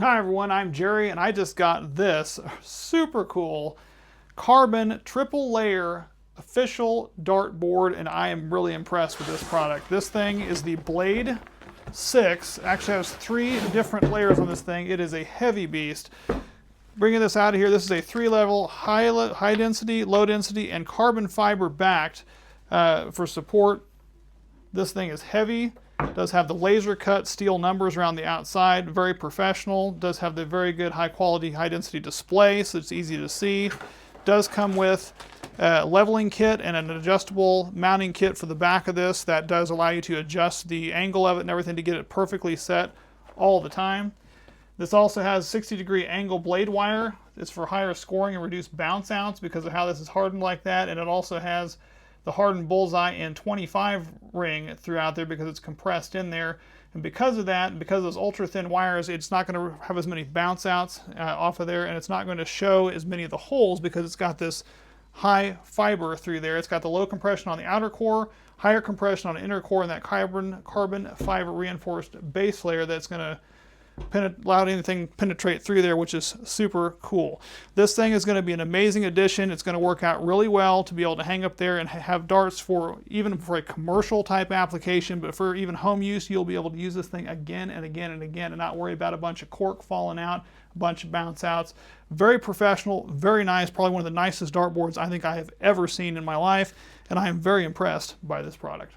Hi everyone, I'm Jerry and I just got this super cool carbon triple layer official dartboard and I am really impressed with this product. This thing is the Blade 6. Actually has 3 different layers on this thing. It is a heavy beast. Bringing this out of here, this is a 3-level high density, low density, and carbon fiber backed for support. This thing is heavy. Does have the laser cut steel numbers around the outside, very professional. Does have the very good high quality, high density display, so it's easy to see. Does come with a leveling kit and an adjustable mounting kit for the back of this that does allow you to adjust the angle of it and everything to get it perfectly set all the time. This also has 60-degree angle blade wire. It's for higher scoring and reduced bounce outs because of how this is hardened like that, and it also has the hardened bullseye and 25 ring throughout there because it's compressed in there. And because of that, because of those ultra thin wires, it's not going to have as many bounce outs off of there, and it's not going to show as many of the holes because it's got this high fiber through there. It's got the low compression on the outer core, higher compression on the inner core, and that carbon fiber reinforced base layer that's going to allow anything penetrate through there, which is super cool. This thing is going to be an amazing addition. It's going to work out really well to be able to hang up there and have darts for even for a commercial type application, but for even home use, you'll be able to use this thing again and again and again and not worry about a bunch of cork falling out, a bunch of bounce outs. Very professional, very nice, probably one of the nicest dartboards I think I have ever seen in my life, and I am very impressed by this product.